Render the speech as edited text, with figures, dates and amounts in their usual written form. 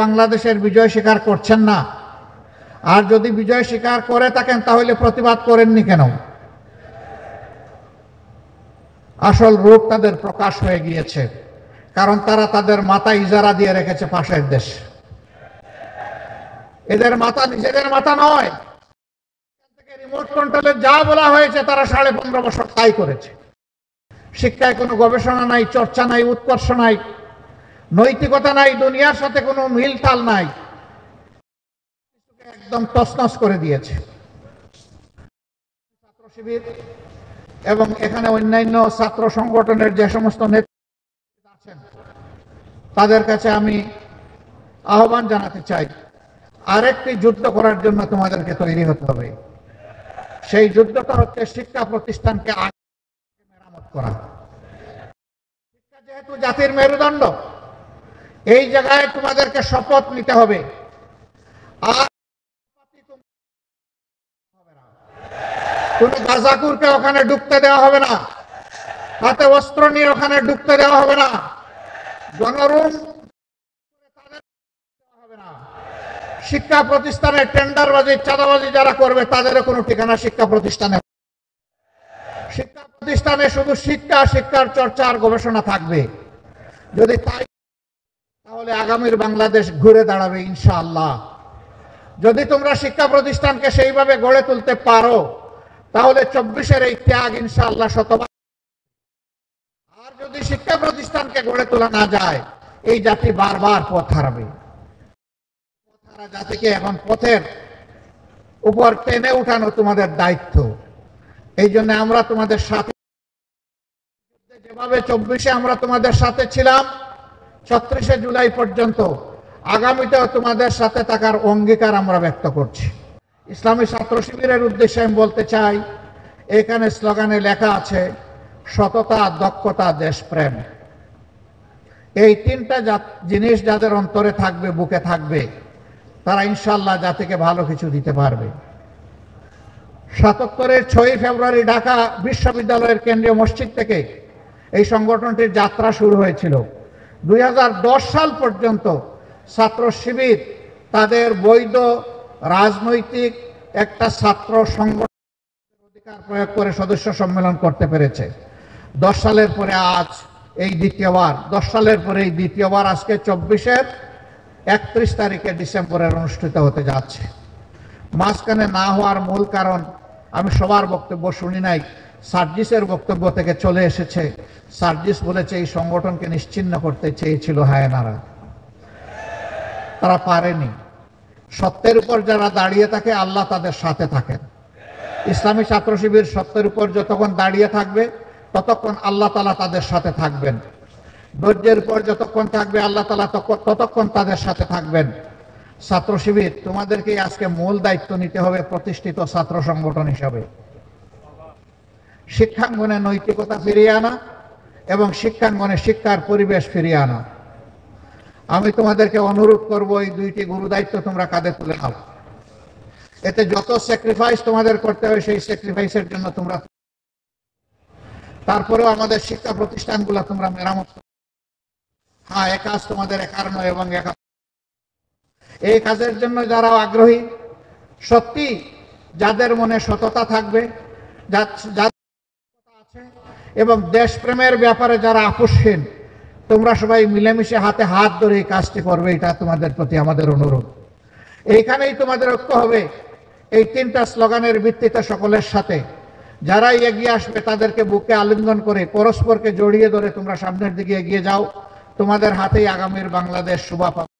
বাংলাদেশের বিজয় স্বীকার করছেন না। আর যদি বিজয় স্বীকার করে থাকেন তাহলে প্রতিবাদ করেননি কেন? আসল রূপ তাদের প্রকাশ হয়ে গিয়েছে, কারণ তারা তাদের মাথা ইজারা দিয়ে রেখেছে পাশের দেশ। এদের মাথা নিজেদের মাথা নয়, রিমোট কন্ট্রোলে যা বলা হয়েছে তারা 15.5 বছর তাই করেছে। শিক্ষায় কোনো গবেষণা নাই, চর্চা নাই, উৎকর্ষ নাই, নৈতিকতা নাই, দুনিয়ার সাথে কোনো মিলতাল নাই, একদম তছনছ করে দিয়েছে। ছাত্র শিবির এবং এখানে অন্যান্য ছাত্র সংগঠনের যে সমস্ত নেতা আছেন তাদের কাছে আমি আহ্বান জানাতে চাই, আরেকটি যুদ্ধ করার জন্য তোমাদেরকে তৈরি হতে হবে। সেই যুদ্ধটা হচ্ছে শিক্ষা প্রতিষ্ঠানকে মেরামত করা। শিক্ষা যেহেতু জাতির মেরুদণ্ড, এই জায়গায় তোমাদেরকে শপথ নিতে হবে। আর কোন গাজাকুরকে ওখানে ঢুকতে দেওয়া হবে না, হাতে অস্ত্র নিয়ে ওখানে ঢুকতে দেওয়া হবে না, জনরুম হবে না। শিক্ষা প্রতিষ্ঠানে টেন্ডারবাজি, চাঁদাবাজি যারা করবে তাদেরও কোনো ঠিকানা শিক্ষা প্রতিষ্ঠানে। শিক্ষা প্রতিষ্ঠানে শুধু শিক্ষা, শিক্ষার চর্চা আর গবেষণা থাকবে। যদি তাই, তাহলে আগামীর বাংলাদেশ ঘুরে দাঁড়াবে ইনশাআল্লাহ। যদি তোমরা শিক্ষা প্রতিষ্ঠানকে সেইভাবে গড়ে তুলতে পারো তাহলে 24-এর এই ত্যাগ ইনশাআল্লাহ শতবার। আর যদি শিক্ষা প্রতিষ্ঠানকে গড়ে তোলা না যায়, এই জাতি বারবার পথ হারাবে। জাতিকে এখন পথের উপর টেনে উঠানো তোমাদের দায়িত্ব। এই জন্য আমরা তোমাদের সাথে, যেভাবে 24-এ আমরা তোমাদের সাথে ছিলাম 36শে জুলাই পর্যন্ত, আগামীতেও তোমাদের সাথে থাকার অঙ্গীকার আমরা ব্যক্ত করছি। ইসলামী ছাত্র শিবিরের উদ্দেশ্যে আমি বলতে চাই, এখানে স্লোগানে লেখা আছে সততা, দক্ষতা, দেশপ্রেম। এই তিনটা জিনিস যাদের অন্তরে থাকবে, বুকে থাকবে, তারা ইনশাআল্লাহ জাতিকে ভালো কিছু দিতে পারবে। 77-এর 6ই ফেব্রুয়ারি ঢাকা বিশ্ববিদ্যালয়ের কেন্দ্রীয় মসজিদ থেকে এই সংগঠনটির যাত্রা শুরু হয়েছিল। 2010 সাল পর্যন্ত ছাত্র শিবির তাদের বৈধ রাজনৈতিক একটা ছাত্র সংগঠনের অধিকার প্রয়োগ করে সদস্য সম্মেলন করতে পেরেছে। 10 সালের পরে আজ এই দ্বিতীয়বার, 10 সালের পরে এই দ্বিতীয়বার আজকে 24-এর 31 তারিখে ডিসেম্বরের অনুষ্ঠিত হতে যাচ্ছে। মাঝখানে না হওয়ার মূল কারণ, আমি সবার বক্তব্য শুনি নাই, সার্জিসের বক্তব্য থেকে চলে এসেছে। সার্জিস বলেছে এই সংগঠনকে নিশ্চিহ্ন করতে চেয়েছিল হায়নারা, তারা পারেনি। সত্যের উপর যারা দাঁড়িয়ে থাকে আল্লাহ তাদের সাথে থাকেন। ইসলামী ছাত্র শিবির সত্যের উপর যতক্ষণ দাঁড়িয়ে থাকবে ততক্ষণ আল্লাহ তাআলা তাদের সাথে থাকবেন। ধৈর্যের উপর যতক্ষণ থাকবে আল্লাহ তাআলা ততক্ষণ তাদের সাথে থাকবেন। ছাত্র শিবির তোমাদেরকে আজকে মূল দায়িত্ব নিতে হবে প্রতিষ্ঠিত ছাত্র সংগঠন হিসাবে। শিক্ষাঙ্গনে নৈতিকতা ফিরিয়ে আনা এবং শিক্ষাঙ্গনে শিক্ষার পরিবেশ ফিরিয়ে আনা। আমি তোমাদেরকে অনুরোধ করব, এই দুইটি গুরু দায়িত্ব তোমরা কাঁধে তুলে নাও। এতে যত স্যাক্রিফাইস তোমাদের করতে হবে সেই স্যাক্রিফাইসের জন্য তোমরা, তারপরেও আমাদের শিক্ষা প্রতিষ্ঠানগুলো তোমরা মেরামত। হ্যাঁ, এ কাজ তোমাদের একার নয়, এবং এই কাজের জন্য যারা আগ্রহী, সত্যি যাদের মনে সততা থাকবে, আছে এবং দেশপ্রেমের ব্যাপারে যারা আপোষহীন, তোমরা সবাই মিলেমিশে হাতে হাত ধরে এই কাজটি করবে, এটা তোমাদের প্রতি আমাদের অনুরোধ। এইখানেই তোমাদের ঐক্য হবে, এই তিনটা স্লোগানের ভিত্তিতে সকলের সাথে। যারাই এগিয়ে আসবে তাদেরকে বুকে আলিঙ্গন করে পরস্পরকে জড়িয়ে ধরে তোমরা সামনের দিকে এগিয়ে যাও। তোমাদের হাতেই আগামীর বাংলাদেশ শোভা পাবে।